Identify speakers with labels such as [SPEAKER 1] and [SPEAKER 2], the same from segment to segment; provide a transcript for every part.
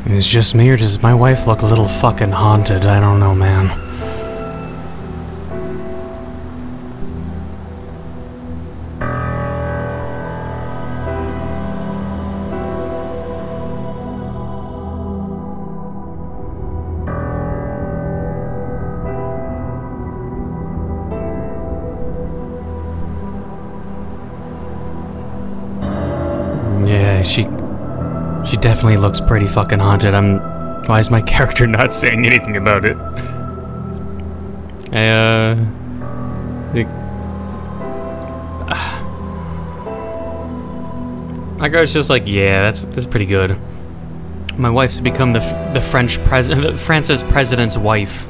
[SPEAKER 1] Is it just me, or does my wife look a little fucking haunted? I don't know, man. Yeah, she definitely looks pretty fucking haunted. Why is my character not saying anything about it? My guy's just like, yeah, that's pretty good. My wife's become the France's president's wife.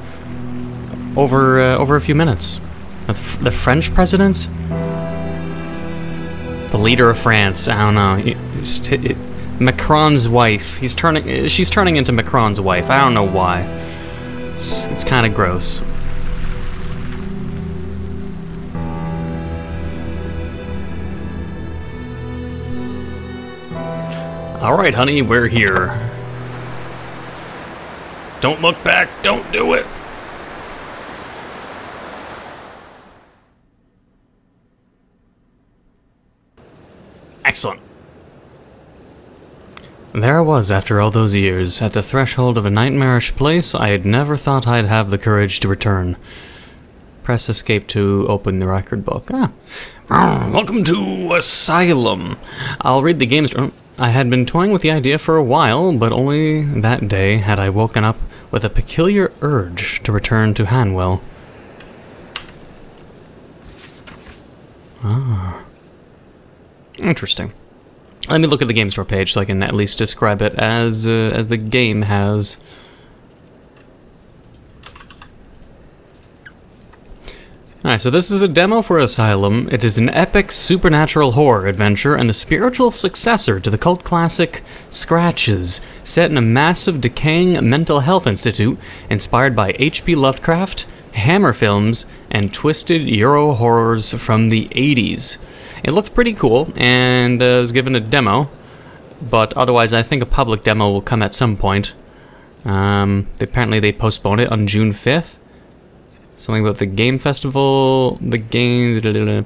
[SPEAKER 1] Over a few minutes. The French president? The leader of France. I don't know. Macron's wife. She's turning into Macron's wife. I don't know why. It's kind of gross. All right, honey, we're here. Don't look back. Don't do it. Excellent. There I was after all those years, at the threshold of a nightmarish place I had never thought I'd have the courage to return. Press escape to open the record book. Welcome to Asylum. I'll read the game's... I had been toying with the idea for a while, but only that day had I woken up with a peculiar urge to return to Hanwell. Ah. Interesting. Let me look at the game store page so I can at least describe it as the game has. Alright, so this is a demo for Asylum. It is an epic supernatural horror adventure and the spiritual successor to the cult classic Scratches, set in a massive decaying mental health institute inspired by H.P. Lovecraft, Hammer films, and twisted Euro horrors from the 80s. It looks pretty cool, and was given a demo, but otherwise I think a public demo will come at some point. Apparently they postponed it on June 5th. Something about the game festival,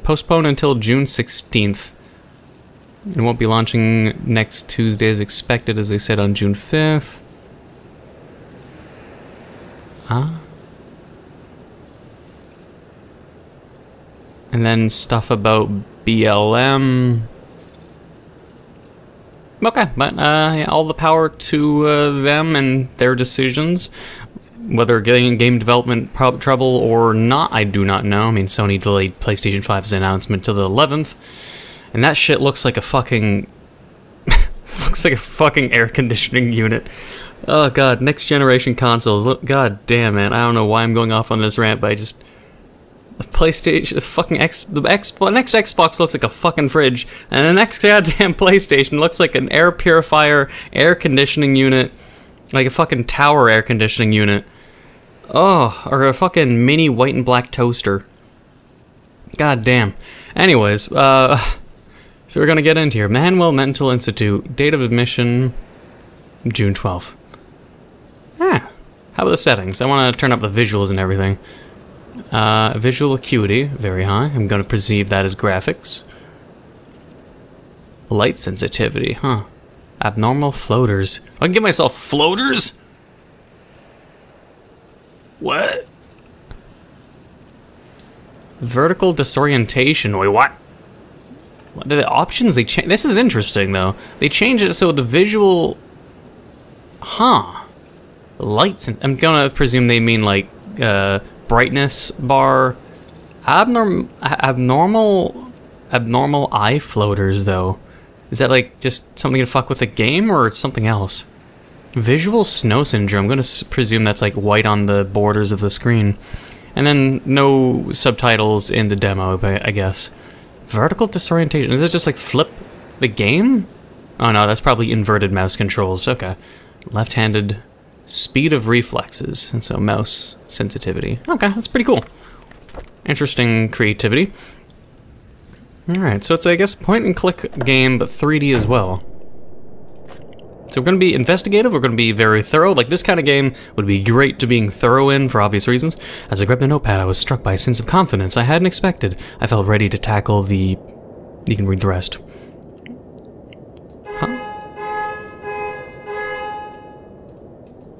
[SPEAKER 1] postponed until June 16th. It won't be launching next Tuesday as expected, as they said, on June 5th. And then stuff about BLM. Okay, but yeah, all the power to them and their decisions. Whether getting game development trouble or not, I do not know. I mean, Sony delayed PlayStation 5's announcement till the 11th, and that shit looks like a fucking looks like a fucking air conditioning unit. Oh god, next generation consoles. Look, god damn it! I don't know why I'm going off on this rant, but I just. The PlayStation, the next Xbox looks like a fucking fridge, and the next goddamn PlayStation looks like an air purifier, air conditioning unit, like a fucking tower air conditioning unit. Oh, or a fucking mini white and black toaster. God damn. Anyways, so we're gonna get into here. Hanwell Mental Institute, date of admission, June 12th. How about the settings? I want to turn up the visuals and everything. Visual acuity, very high. I'm going to perceive that as graphics. Light sensitivity, huh. Abnormal floaters. I can give myself floaters? What? Vertical disorientation. Wait, what? What are the options they change? This is interesting, though. They change it so the visual... Huh. Lights. I'm going to presume they mean, like, brightness bar. Abnormal eye floaters, though. Is that like just something to fuck with the game, or it's something else? Visual snow syndrome. I'm gonna presume that's like white on the borders of the screen. And then no subtitles in the demo, I guess. Vertical disorientation. Is that just like flip the game? Oh no, that's probably inverted mouse controls. Okay. Left-handed speed of reflexes, and so mouse sensitivity. Okay, that's pretty cool. Interesting creativity. Alright, so it's, I guess, point-and-click game, but 3D as well. So we're going to be investigative, we're going to be very thorough. Like, this kind of game would be great to being thorough in for obvious reasons. As I grabbed the notepad, I was struck by a sense of confidence I hadn't expected. I felt ready to tackle the... You can read the rest. Huh?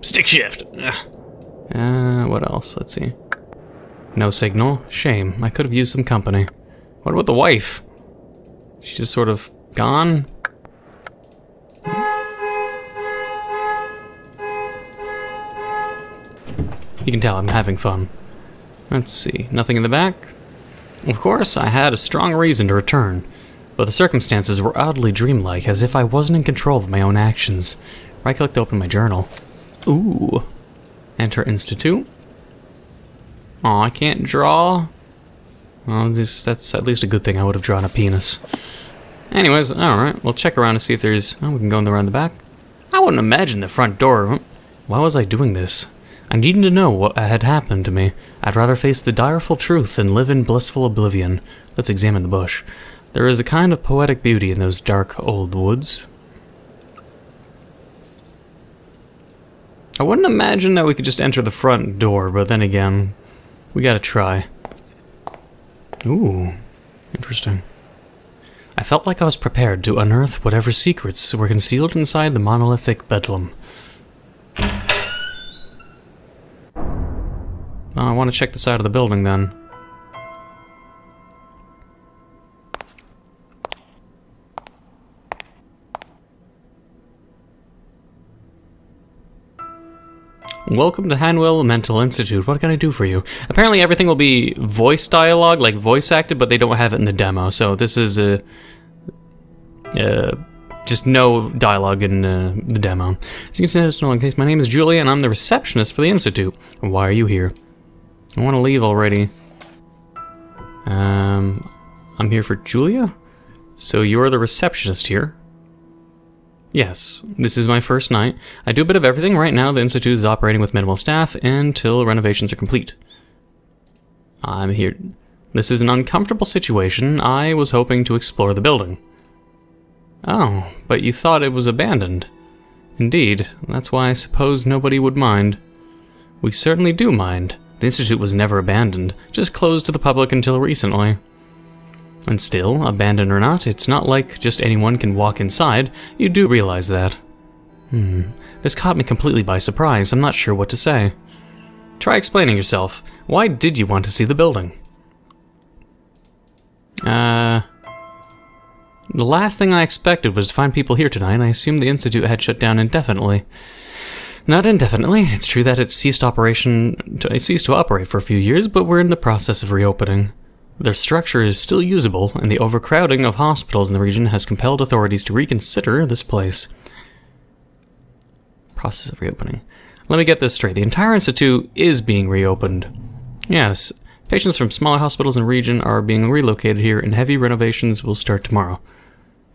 [SPEAKER 1] Stick shift! What else? Let's see. No signal. Shame. I could have used some company. What about the wife? She's just sort of gone? You can tell I'm having fun. Let's see. Nothing in the back? Of course, I had a strong reason to return, but the circumstances were oddly dreamlike, as if I wasn't in control of my own actions. Right-click to open my journal. Ooh. Enter Institute. Aw, I can't draw. Well, that's at least a good thing. I would have drawn a penis. Anyways, alright. We'll check around to see if there's... Oh, we can go around the back. I wouldn't imagine the front door. Why was I doing this? I needed to know what had happened to me. I'd rather face the direful truth than live in blissful oblivion. Let's examine the bush. There is a kind of poetic beauty in those dark old woods. I wouldn't imagine that we could just enter the front door, but then again, we gotta try. Ooh, interesting. I felt like I was prepared to unearth whatever secrets were concealed inside the monolithic bedlam. Oh, I want to check the side of the building then. Welcome to Hanwell Mental Institute. What can I do for you? Apparently everything will be voice dialogue, like voice acted, but they don't have it in the demo. So this is just no dialogue in the demo. As you can see, it's no case. My name is Julia, and I'm the receptionist for the Institute. Why are you here? I want to leave already. I'm here for Julia? So you're the receptionist here? Yes, this is my first night. I do a bit of everything. Right now, the Institute is operating with minimal staff until renovations are complete. I'm here. This is an uncomfortable situation. I was hoping to explore the building. Oh, but you thought it was abandoned. Indeed, that's why I suppose nobody would mind. We certainly do mind. The Institute was never abandoned, just closed to the public until recently. And still, abandoned or not, it's not like just anyone can walk inside. You do realize that. This caught me completely by surprise. I'm not sure what to say. Try explaining yourself. Why did you want to see the building? The last thing I expected was to find people here tonight, and I assumed the Institute had shut down indefinitely. Not indefinitely. It's true that it ceased to operate for a few years, but we're in the process of reopening. Their structure is still usable, and the overcrowding of hospitals in the region has compelled authorities to reconsider this place. Process of reopening. Let me get this straight. The entire Institute is being reopened. Yes, patients from smaller hospitals in the region are being relocated here, and heavy renovations will start tomorrow.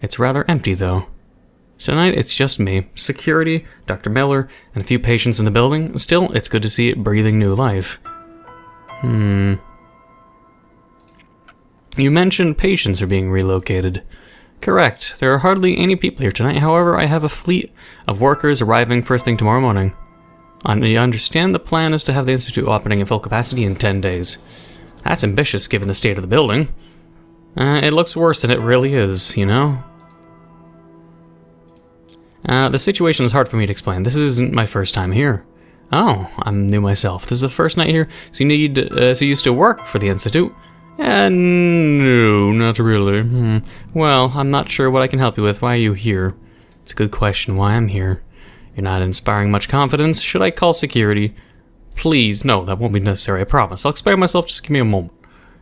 [SPEAKER 1] It's rather empty, though. Tonight, it's just me, security, Dr. Miller, and a few patients in the building. Still, it's good to see it breathing new life. You mentioned patients are being relocated. Correct. There are hardly any people here tonight. However, I have a fleet of workers arriving first thing tomorrow morning. I understand the plan is to have the Institute opening at full capacity in 10 days. That's ambitious given the state of the building. It looks worse than it really is, you know? The situation is hard for me to explain. This isn't my first time here. Oh, I'm new myself. This is the first night here, so you still work for the Institute? No, not really. Well, I'm not sure what I can help you with. Why are you here? It's a good question why I'm here. You're not inspiring much confidence. Should I call security? Please, no, that won't be necessary, I promise. I'll explain myself, just give me a moment.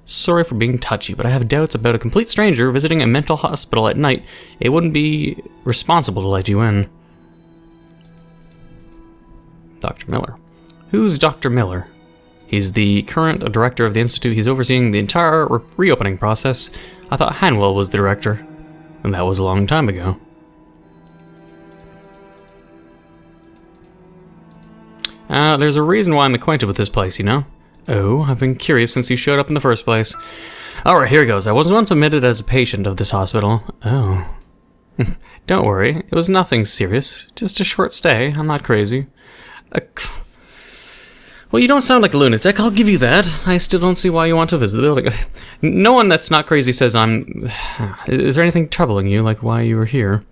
[SPEAKER 1] Sorry for being touchy, but I have doubts about a complete stranger visiting a mental hospital at night. It wouldn't be responsible to let you in. Dr. Miller. Who's Dr. Miller? He's the current director of the Institute. He's overseeing the entire reopening process. I thought Hanwell was the director, and that was a long time ago. There's a reason why I'm acquainted with this place, you know? Oh, I've been curious since you showed up in the first place. Alright, here goes. I was once admitted as a patient of this hospital. Oh. Don't worry, it was nothing serious. Just a short stay. I'm not crazy. Well, you don't sound like a lunatic, I'll give you that. I still don't see why you want to visit the building. No one that's not crazy says I'm... Is there anything troubling you, like why you were here?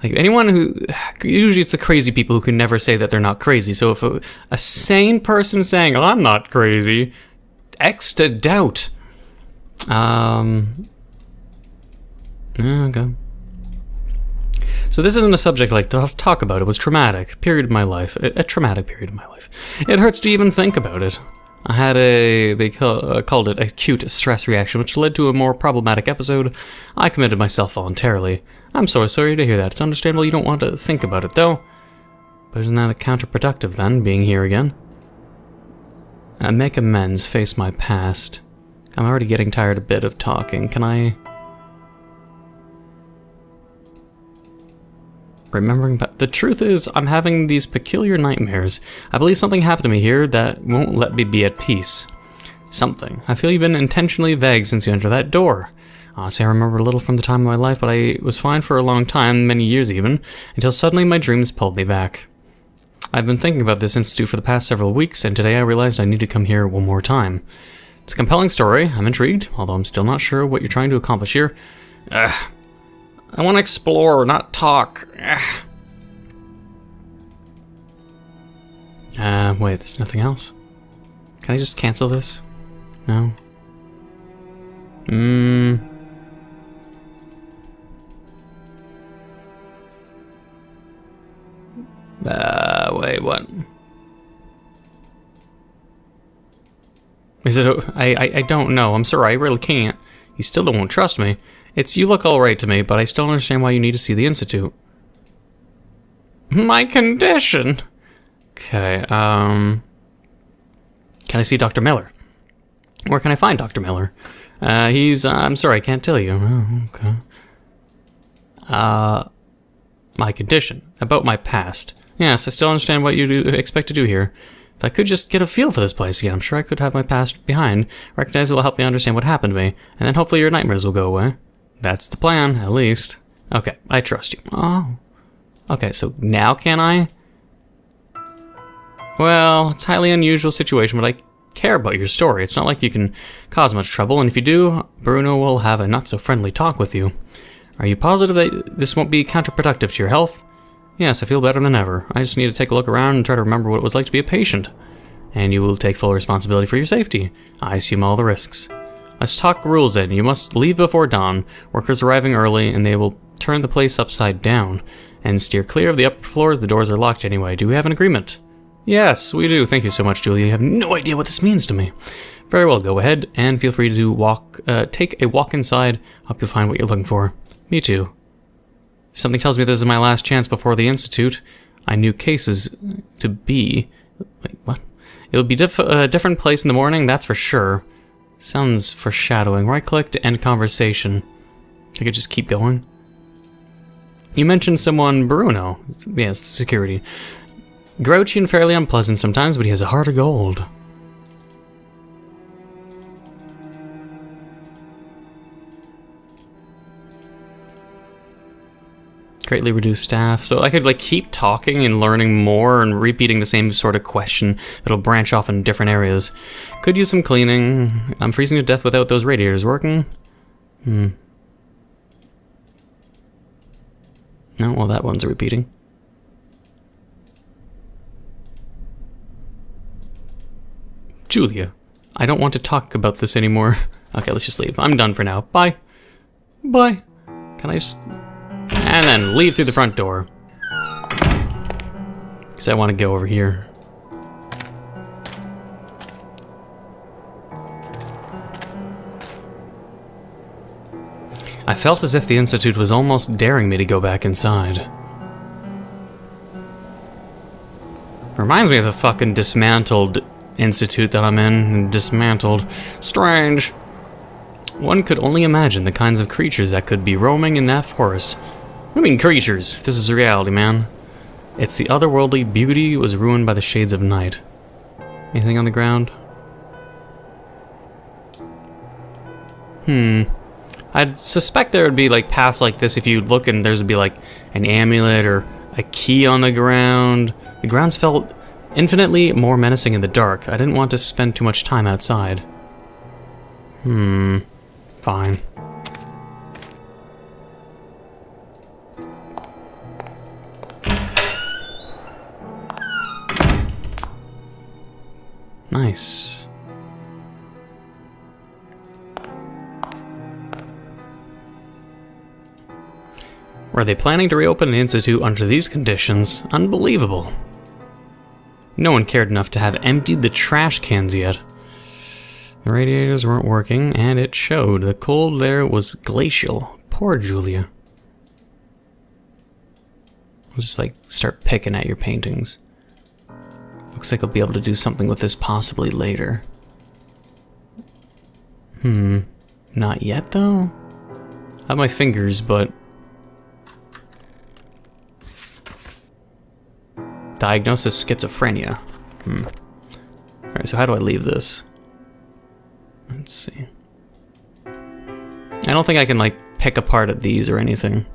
[SPEAKER 1] Like, anyone who... Usually it's the crazy people who can never say that they're not crazy. So if a sane person saying, oh, I'm not crazy, X to doubt. Okay. So this isn't a subject like to talk about. It was traumatic period of my life. A traumatic period of my life. It hurts to even think about it. I had they called it acute stress reaction, which led to a more problematic episode. I committed myself voluntarily. I'm so sorry to hear that. It's understandable you don't want to think about it, though. But isn't that counterproductive, then, being here again? Make amends, face my past. I'm already getting tired a bit of talking. Can I... Remembering, but the truth is, I'm having these peculiar nightmares. I believe something happened to me here that won't let me be at peace. Something. I feel you've been intentionally vague since you entered that door. Honestly, I remember a little from the time of my life, but I was fine for a long time, many years even, until suddenly my dreams pulled me back. I've been thinking about this institute for the past several weeks, and today I realized I need to come here one more time. It's a compelling story. I'm intrigued, although I'm still not sure what you're trying to accomplish here. I want to explore, not talk. Wait, there's nothing else? Can I just cancel this? No? Wait, what? Is it I don't know. I'm sorry, I really can't. You still don't trust me. You look alright to me, but I still don't understand why you need to see the Institute. My condition! Okay, can I see Dr. Miller? Where can I find Dr. Miller? I'm sorry, I can't tell you. Oh, okay. My condition. About my past. Yes, I still understand what you expect to do here. If I could just get a feel for this place again, I'm sure I could have my past behind, recognize it will help me understand what happened to me, and then hopefully your nightmares will go away. That's the plan, at least. Okay, I trust you. Oh. Okay, so now can I? Well, it's a highly unusual situation, but I care about your story. It's not like you can cause much trouble, and if you do, Bruno will have a not-so-friendly talk with you. Are you positive that this won't be counterproductive to your health? Yes, I feel better than ever. I just need to take a look around and try to remember what it was like to be a patient. And you will take full responsibility for your safety. I assume all the risks. Let's talk rules then. You must leave before dawn. Workers arriving early, and they will turn the place upside down. And steer clear of the upper floors. The doors are locked anyway. Do we have an agreement? Yes, we do. Thank you so much, Julia. You have no idea what this means to me. Very well, go ahead, and feel free to take a walk inside. Hope you'll find what you're looking for. Me too. Something tells me this is my last chance before the Institute. I knew cases to be... Wait, what? It would be a different place in the morning, that's for sure. Sounds foreshadowing. Right-click to end conversation. I could just keep going. You mentioned someone, Bruno. Yes, security. Grouchy and fairly unpleasant sometimes, but he has a heart of gold. Greatly reduced staff. So I could like keep talking and learning more and repeating the same sort of question that'll branch off in different areas. Could use some cleaning. I'm freezing to death without those radiators working. No, well that one's repeating. Julia, I don't want to talk about this anymore. Okay, let's just leave. I'm done for now. Bye. Bye. Can I just... And then leave through the front door. Because I want to go over here. I felt as if the Institute was almost daring me to go back inside. Reminds me of the fucking dismantled Institute that I'm in. Dismantled. Strange. One could only imagine the kinds of creatures that could be roaming in that forest. I mean creatures. This is reality, man. It's the otherworldly beauty was ruined by the shades of night. Anything on the ground? I I'd suspect there would be like paths like this if you look and there's would be like an amulet or a key on the ground. The grounds felt infinitely more menacing in the dark. I didn't want to spend too much time outside. Fine. Nice. Were they planning to reopen an institute under these conditions? Unbelievable. No one cared enough to have emptied the trash cans yet. The radiators weren't working, and it showed. The cold there was glacial. Poor Julia. I'll just like start picking at your paintings. Looks like I'll be able to do something with this possibly later. Not yet though? I have my fingers, but... Diagnosis schizophrenia. Alright, so how do I leave this? Let's see. I don't think I can, like, pick apart at these or anything.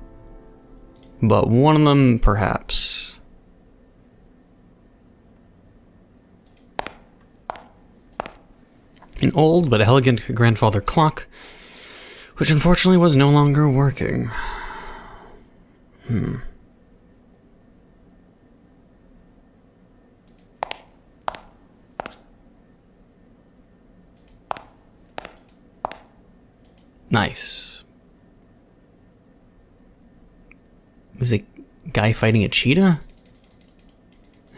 [SPEAKER 1] But one of them, perhaps. An old but elegant grandfather clock, which unfortunately was no longer working. Nice. Was the guy fighting a cheetah?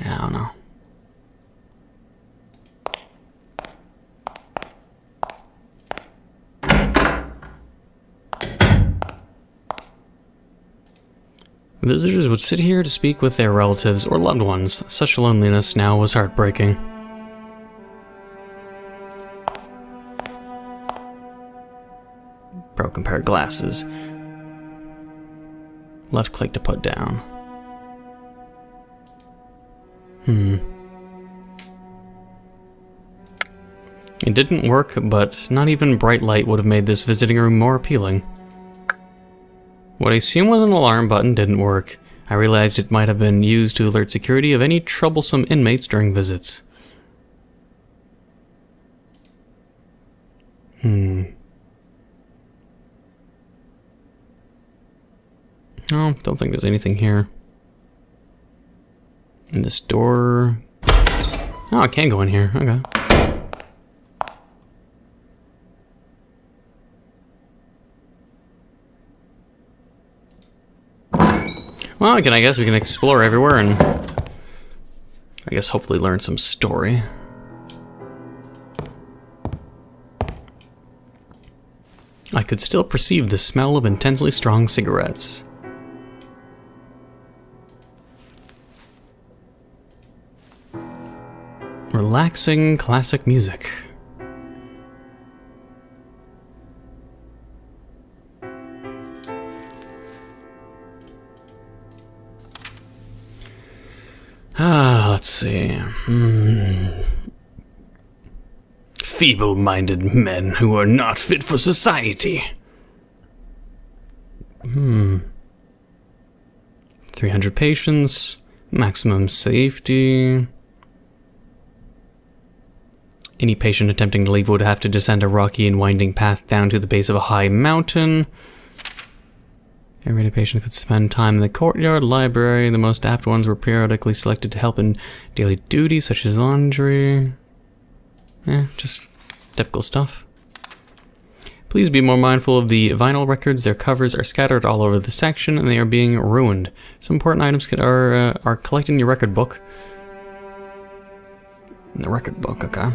[SPEAKER 1] I don't know. Visitors would sit here to speak with their relatives or loved ones. Such loneliness now was heartbreaking. Broken pair of glasses. Left click to put down. It didn't work, but not even bright light would have made this visiting room more appealing. What I assumed was an alarm button didn't work. I realized it might have been used to alert security of any troublesome inmates during visits. No, don't think there's anything here. And this door... Oh, I can go in here. Okay. Well, again, I guess we can explore everywhere and... I guess hopefully learn some story. I could still perceive the smell of intensely strong cigarettes. Relaxing classic music. Let's see. Feeble-minded men who are not fit for society. 300 patients, maximum safety. Any patient attempting to leave would have to descend a rocky and winding path down to the base of a high mountain. Every patient could spend time in the courtyard library. The most apt ones were periodically selected to help in daily duties such as laundry. Just typical stuff. Please be more mindful of the vinyl records. Their covers are scattered all over the section and they are being ruined. Some important items are collected in your record book. In the record book, okay.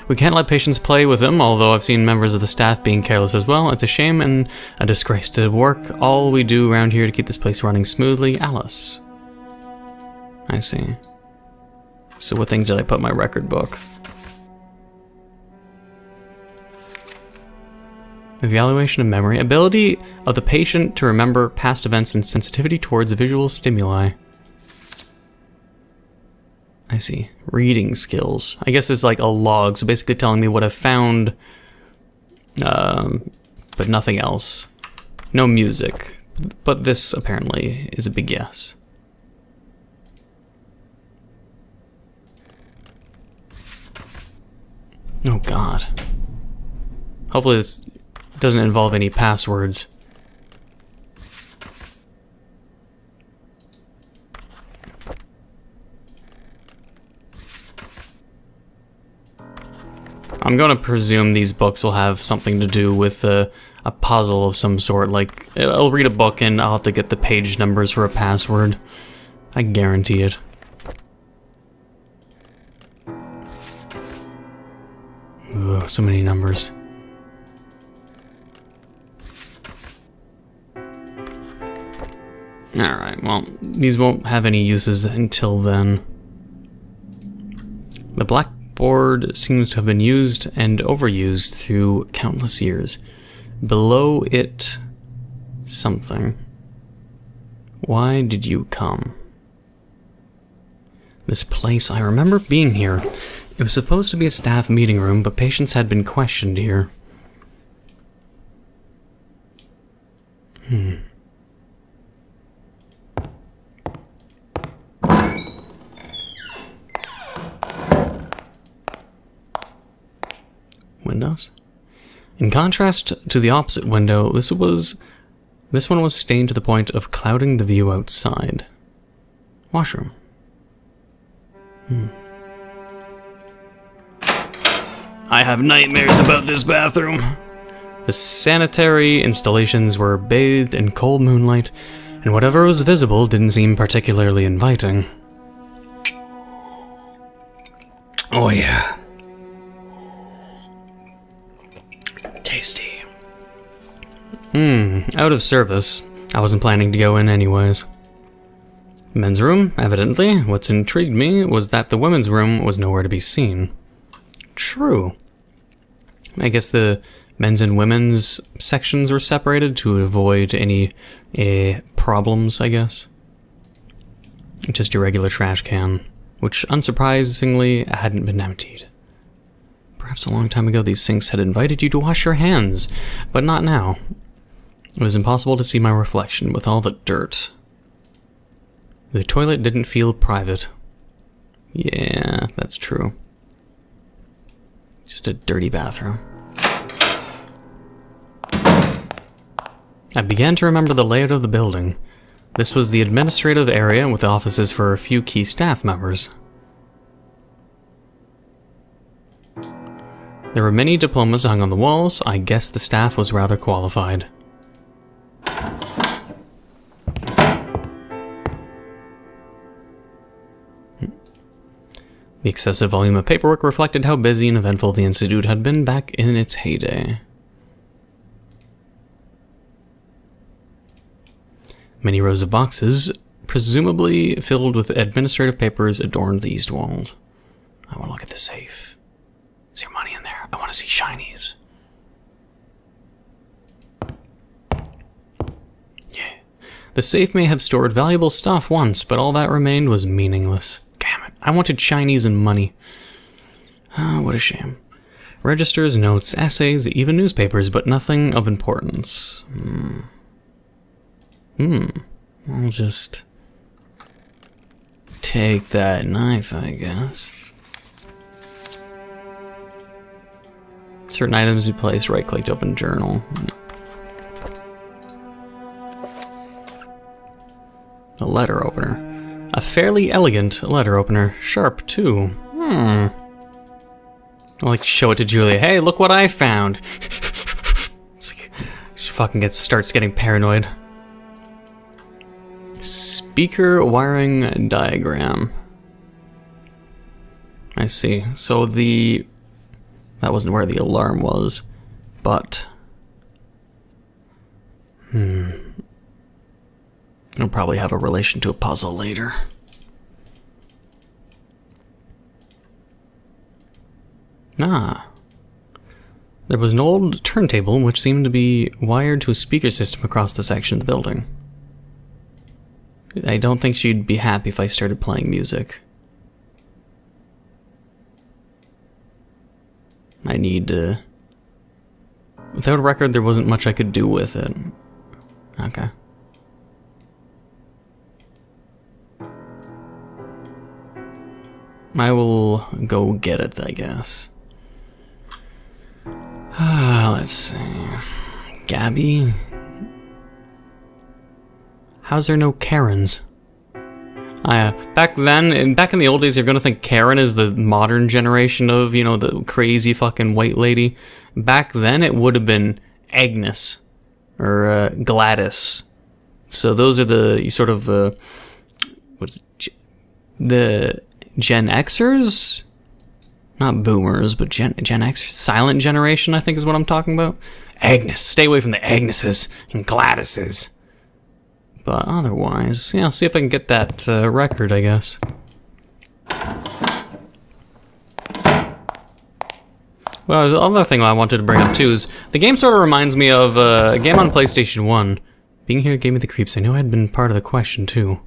[SPEAKER 1] We can't let patients play with them, although I've seen members of the staff being careless as well. It's a shame and a disgrace to work all we do around here to keep this place running smoothly. Alice. I see. So what things did I put in my record book? Evaluation of memory. Ability of the patient to remember past events and sensitivity towards visual stimuli. I see. Reading skills. I guess it's like a log, so basically telling me what I've found but nothing else. No music, but this apparently is a big yes. Oh god. Hopefully this doesn't involve any passwords. I'm going to presume these books will have something to do with a puzzle of some sort. Like, I'll read a book and I'll have to get the page numbers for a password. I guarantee it. Ugh, so many numbers. Alright, well, these won't have any uses until then. The blackboard seems to have been used and overused through countless years. Below it, something. Why did you come? This place, I remember being here. It was supposed to be a staff meeting room, but patients had been questioned here. Windows? In contrast to the opposite window, this one was stained to the point of clouding the view outside. Washroom. I have nightmares about this bathroom. The sanitary installations were bathed in cold moonlight, and whatever was visible didn't seem particularly inviting. Oh yeah. Tasty. Out of service. I wasn't planning to go in anyways. Men's room, evidently. What's intrigued me was that the women's room was nowhere to be seen. True. I guess the men's and women's sections were separated to avoid any problems, I guess. Just your regular trash can, which unsurprisingly hadn't been emptied. Perhaps a long time ago these sinks had invited you to wash your hands, but not now. It was impossible to see my reflection with all the dirt. The toilet didn't feel private. Yeah, that's true. Just a dirty bathroom. I began to remember the layout of the building. This was the administrative area with offices for a few key staff members. There were many diplomas hung on the walls. I guess the staff was rather qualified. The excessive volume of paperwork reflected how busy and eventful the Institute had been back in its heyday. Many rows of boxes, presumably filled with administrative papers, adorned the east walls. I want to look at the safe. Is there money in there? I want to see shinies. Yeah. The safe may have stored valuable stuff once, but all that remained was meaningless. Damn it. I wanted shinies and money. Ah, what a shame. Registers, notes, essays, even newspapers, but nothing of importance. I'll just take that knife, I guess. Certain items you place, right-click to open journal. A letter opener. A fairly elegant letter opener. Sharp, too. I'll, like, show it to Julia. Hey, look what I found! It's like, she fucking starts getting paranoid. Speaker wiring diagram. I see. So that wasn't where the alarm was, but it'll probably have a relation to a puzzle later. There was an old turntable which seemed to be wired to a speaker system across the section of the building. I don't think she'd be happy if I started playing music. I need Without a record, there wasn't much I could do with it. Okay. I will go get it, I guess. Let's see. Gabby? How's there no Karens? Back in the old days, you're gonna think Karen is the modern generation of, you know, the crazy fucking white lady. Back then, it would have been Agnes or Gladys. So those are the sort of the Gen Xers, not Boomers, but Gen X, silent generation, I think is what I'm talking about. Agnes, stay away from the Agneses and Gladyses. But otherwise, yeah, I'll see if I can get that record, I guess. Well, the other thing I wanted to bring up too is the game sort of reminds me of a game on PlayStation 1. Being here gave me the creeps. I knew I'd been part of the question too.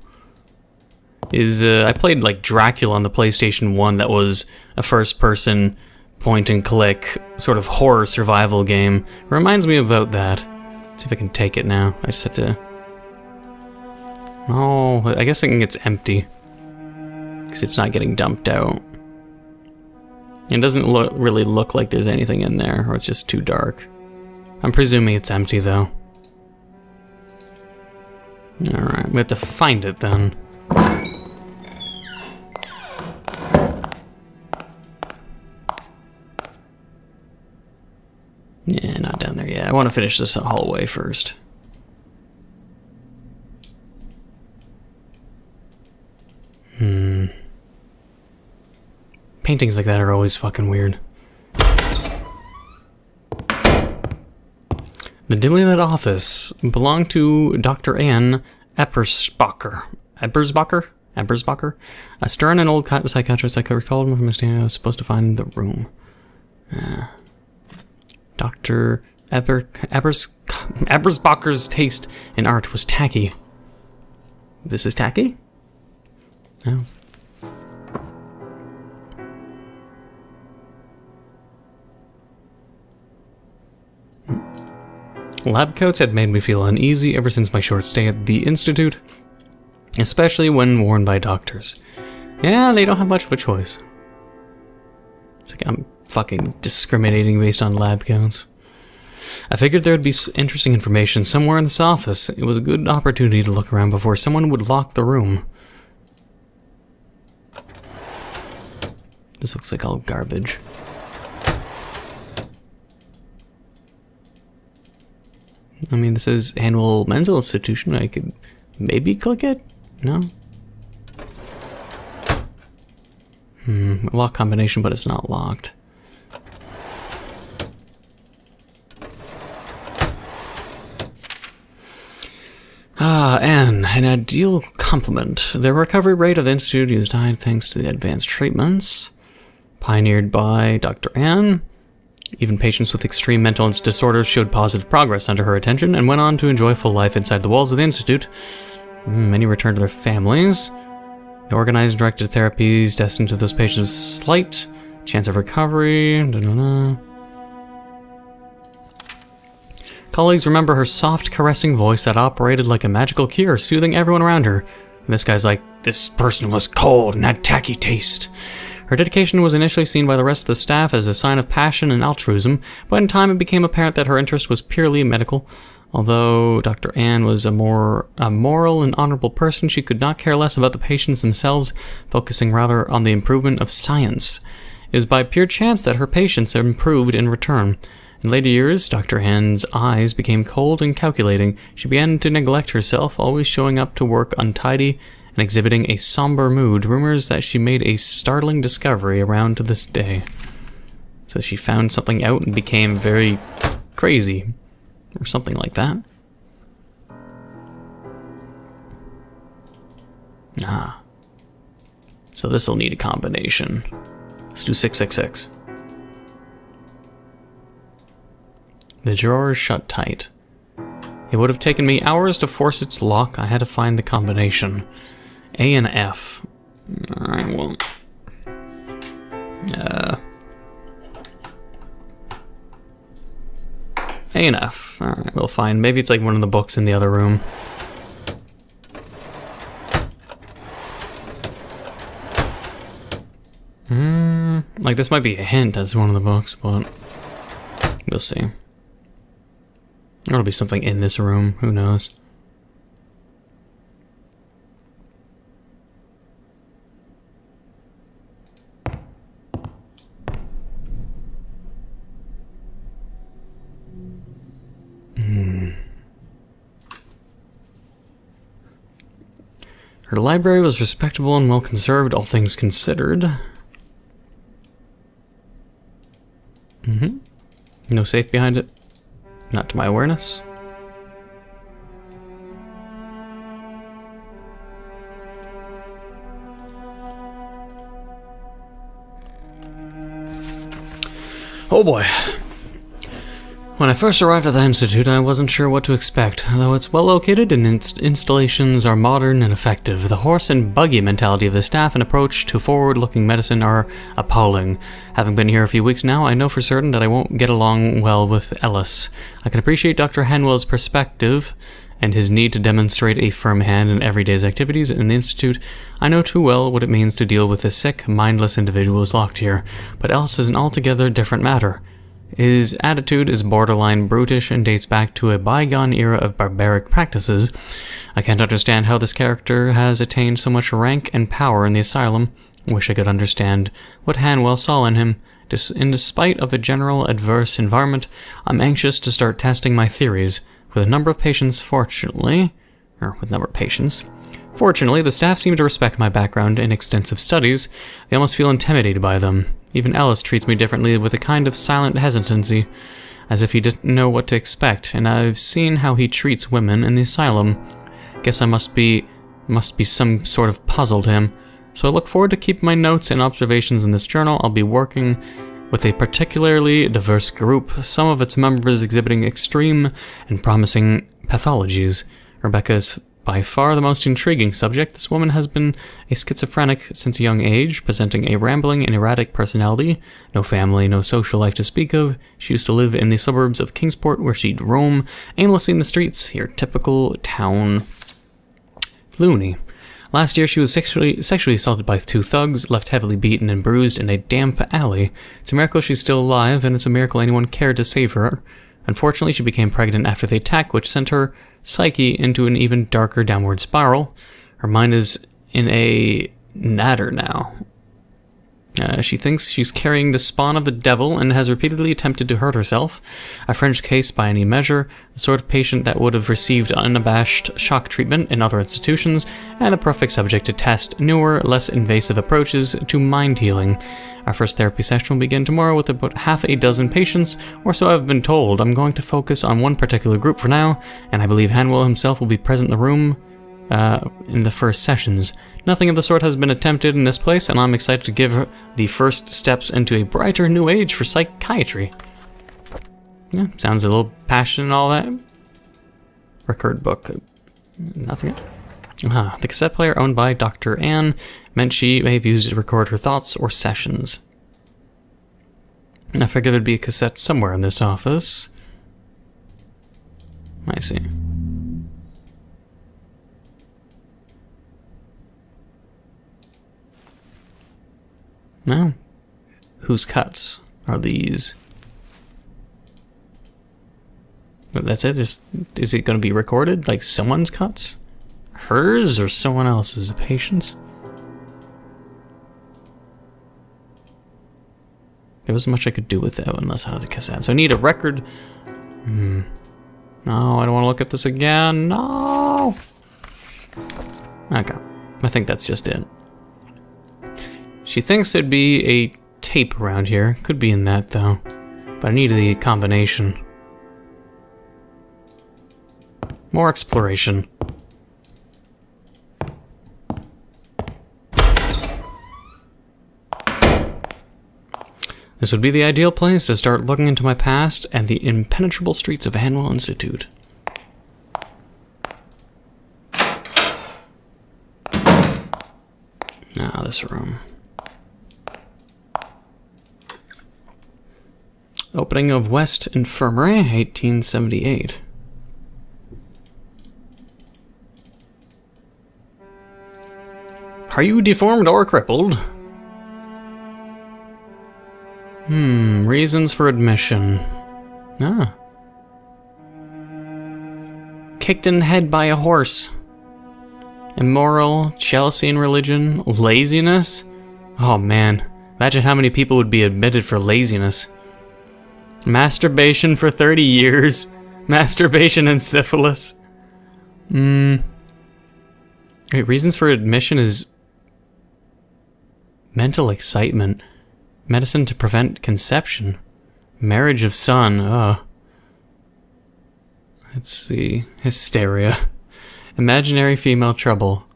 [SPEAKER 1] I played like Dracula on the PlayStation 1 that was a first-person point-and-click sort of horror survival game. It reminds me about that. Let's see if I can take it now. I just have to... Oh, I guess it's empty. Because it's not getting dumped out. It doesn't really look like there's anything in there, or it's just too dark. I'm presuming it's empty, though. Alright, we have to find it, then. Yeah, not down there yet. I want to finish this hallway first. Paintings like that are always fucking weird. The dimly lit office belonged to Dr. Ann Eberspacher. Eberspacher? A stern and old psychiatrist. I could recall him from his day. I was supposed to find the room. Dr. Eberspacher's taste in art was tacky. This is tacky? No. Lab coats had made me feel uneasy ever since my short stay at the Institute, especially when worn by doctors. Yeah, they don't have much of a choice. It's like I'm fucking discriminating based on lab coats. I figured there would be interesting information somewhere in this office. It was a good opportunity to look around before someone would lock the room. This looks like all garbage. I mean, this is Annual Mental Institution. I could maybe click it? No? Lock combination, but it's not locked. Anne, an ideal complement. The recovery rate of the Institute is high thanks to the advanced treatments pioneered by Dr. Anne. Even patients with extreme mental disorders showed positive progress under her attention and went on to enjoy full life inside the walls of the Institute. Many returned to their families. The organized and directed therapies destined to those patients with slight chance of recovery. Colleagues remember her soft, caressing voice that operated like a magical cure, soothing everyone around her. And this guy's like, this person was cold and had tacky taste. Her dedication was initially seen by the rest of the staff as a sign of passion and altruism, but in time it became apparent that her interest was purely medical. Although Dr. Ann was a moral and honorable person, she could not care less about the patients themselves, focusing rather on the improvement of science. It was by pure chance that her patients improved in return. In later years, Dr. Ann's eyes became cold and calculating. She began to neglect herself, always showing up to work untidy and exhibiting a somber mood. Rumors that she made a startling discovery around to this day. So she found something out and became very crazy, or something like that. So this will need a combination. Let's do 666. The drawer is shut tight. It would have taken me hours to force its lock. I had to find the combination. A and F. Alright, well... enough. Alright, we'll find. Maybe it's like one of the books in the other room. Like, this might be a hint that's one of the books, but we'll see. There'll be something in this room, who knows. Her library was respectable and well conserved, all things considered. No safe behind it. Not to my awareness. Oh boy. When I first arrived at the Institute, I wasn't sure what to expect. Though it's well located and its installations are modern and effective, the horse and buggy mentality of the staff and approach to forward-looking medicine are appalling. Having been here a few weeks now, I know for certain that I won't get along well with Ellis. I can appreciate Dr. Hanwell's perspective and his need to demonstrate a firm hand in everyday's activities in the Institute. I know too well what it means to deal with the sick, mindless individuals locked here, but Ellis is an altogether different matter. His attitude is borderline brutish and dates back to a bygone era of barbaric practices. I can't understand how this character has attained so much rank and power in the asylum. Wish I could understand what Hanwell saw in him. In despite of a general adverse environment, I'm anxious to start testing my theories. With a number of patients, fortunately, the staff seem to respect my background in extensive studies. They almost feel intimidated by them. Even Ellis treats me differently with a kind of silent hesitancy, as if he didn't know what to expect, and I've seen how he treats women in the asylum. Guess I must be some sort of puzzle to him. So I look forward to keeping my notes and observations in this journal. I'll be working with a particularly diverse group, some of its members exhibiting extreme and promising pathologies. Rebecca is by far the most intriguing subject. This woman has been a schizophrenic since a young age, presenting a rambling and erratic personality. No family, no social life to speak of. She used to live in the suburbs of Kingsport, where she'd roam aimlessly in the streets. Your typical town loony. Last year, she was sexually assaulted by 2 thugs, left heavily beaten and bruised in a damp alley. It's a miracle she's still alive, and it's a miracle anyone cared to save her. Unfortunately, she became pregnant after the attack, which sent her psyche into an even darker downward spiral. Her mind is in a natter now. She thinks she's carrying the spawn of the devil and has repeatedly attempted to hurt herself. A French case by any measure, the sort of patient that would have received unabashed shock treatment in other institutions, and the perfect subject to test newer, less invasive approaches to mind healing. Our first therapy session will begin tomorrow with about half a dozen patients, or so I've been told. I'm going to focus on one particular group for now, and I believe Hanwell himself will be present in the room in the first sessions. Nothing of the sort has been attempted in this place, and I'm excited to give the first steps into a brighter new age for psychiatry. Yeah, sounds a little passionate and all that. Record book. Nothing. The cassette player owned by Dr. Anne meant she may have used it to record her thoughts or sessions. I figured there'd be a cassette somewhere in this office. I see. Now, whose cuts are these? But that's it? Is it going to be recorded? Like someone's cuts? Hers or someone else's? Patients? There wasn't much I could do with that unless I had a cassette. So I need a record. No, I don't want to look at this again. No! Okay. I think that's just it. She thinks there'd be a tape around here. Could be in that, though. But I need the combination. More exploration. This would be the ideal place to start looking into my past and the impenetrable streets of Hanwell Institute. This room. Opening of West Infirmary, 1878. Are you deformed or crippled? Reasons for admission. Ah. Kicked in the head by a horse. Immoral, jealousy in religion, laziness. Oh man, imagine how many people would be admitted for laziness. Masturbation for 30 years. Masturbation and syphilis. Wait, reasons for admission is mental excitement. Medicine to prevent conception. Marriage of son. Oh. Let's see. Hysteria. Imaginary female trouble.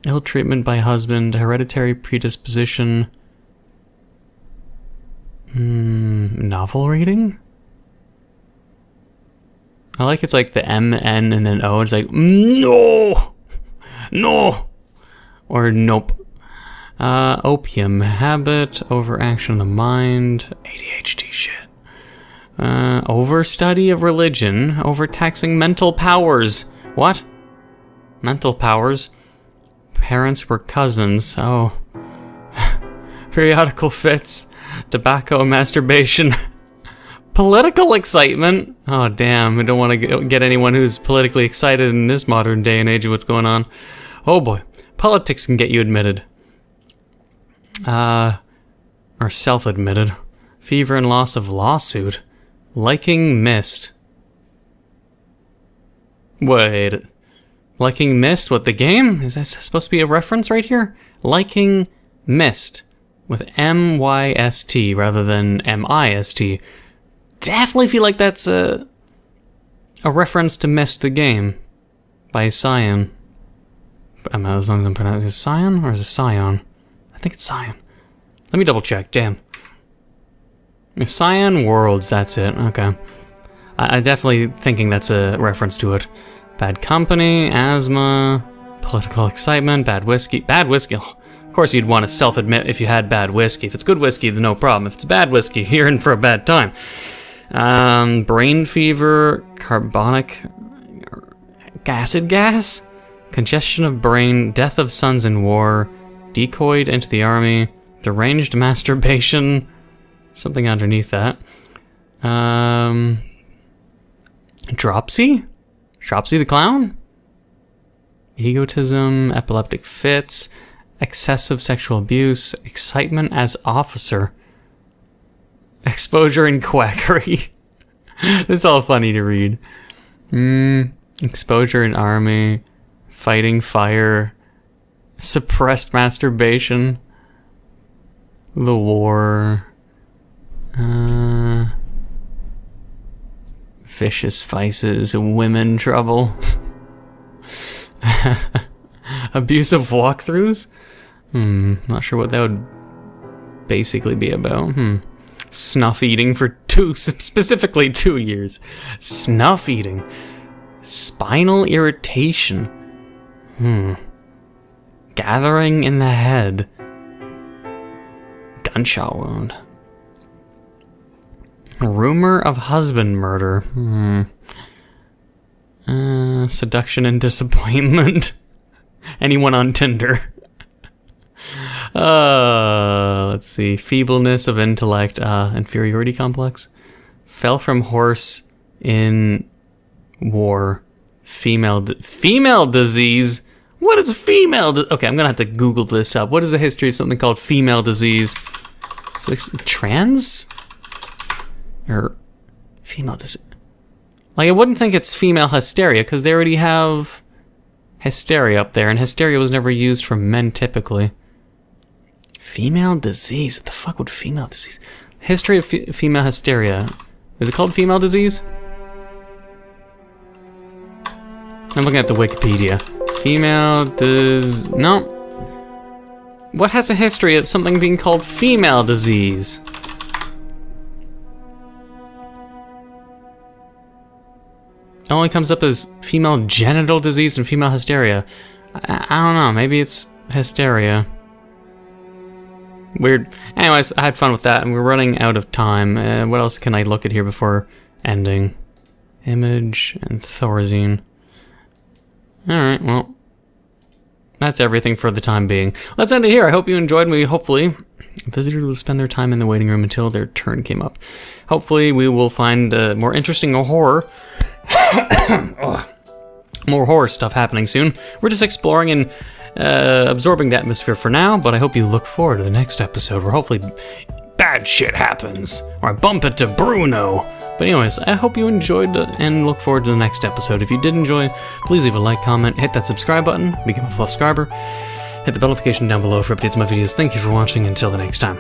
[SPEAKER 1] Ill treatment by husband. Hereditary predisposition. Novel reading? I like it's like the M, N, and then O. It's like, no! No! Or nope. Opium. Habit. Overaction of the mind. ADHD shit. Overstudy of religion. Overtaxing mental powers. What? Mental powers? Parents were cousins. Oh. Periodical fits. Tobacco, masturbation. Political excitement. Oh damn, I don't want to get anyone who's politically excited in this modern day and age of what's going on. Oh boy. Politics can get you admitted. Or self-admitted. Fever and loss of lawsuit. Liking missed. Wait. Liking missed? What, the game? Is that supposed to be a reference right here? Liking missed. With M-Y-S-T rather than M-I-S-T. Definitely feel like that's a reference to Mist the Game by Scion. As long as I'm pronouncing it, Scion or is it Scion? I think it's Scion. Let me double check. Damn. Scion Worlds, that's it. Okay. I definitely thinking that's a reference to it. Bad company, asthma, political excitement, bad whiskey. Bad whiskey. Oh, of course you'd want to self-admit if you had bad whiskey. If it's good whiskey, then no problem. If it's bad whiskey, you're in for a bad time. Brain fever, carbonic acid gas, congestion of brain, death of sons in war, decoyed into the army, deranged masturbation, something underneath that. Dropsy? Dropsy the clown? Egotism, epileptic fits, excessive sexual abuse, excitement as officer, exposure and quackery. It's all funny to read. Exposure in army, fighting fire, suppressed masturbation, the war, vicious vices, women trouble, abusive walkthroughs. Not sure what that would basically be about. Snuff eating for specifically 2 years. Snuff eating. Spinal irritation. Gathering in the head. Gunshot wound. Rumor of husband murder. Seduction and disappointment. Anyone on Tinder. Let's see. Feebleness of intellect. Inferiority complex. Fell from horse in war. Female disease. What is female? Okay, I'm gonna have to Google this up. What is the history of something called female disease? Is this trans? Or female disease? Like, I wouldn't think it's female hysteria because they already have hysteria up there, and hysteria was never used for men typically. Female disease? What the fuck would female disease? History of female hysteria. Is it called female disease? I'm looking at the Wikipedia. Female no. What has a history of something being called female disease? It only comes up as female genital disease and female hysteria. I don't know, maybe it's hysteria. Weird. Anyways, I had fun with that, and we're running out of time. What else can I look at here before ending? Image and Thorazine. Alright, well, that's everything for the time being. Let's end it here. I hope you enjoyed me. Hopefully, visitors will spend their time in the waiting room until their turn came up. Hopefully, we will find more interesting horror. More horror stuff happening soon. We're just exploring and absorbing the atmosphere for now, but I hope you look forward to the next episode where hopefully bad shit happens, or I bump into Bruno. But anyways, I hope you enjoyed and look forward to the next episode. If you did enjoy, please leave a like, comment, hit that subscribe button, become a subscriber, hit the bell notification down below for updates on my videos. Thank you for watching. Until the next time.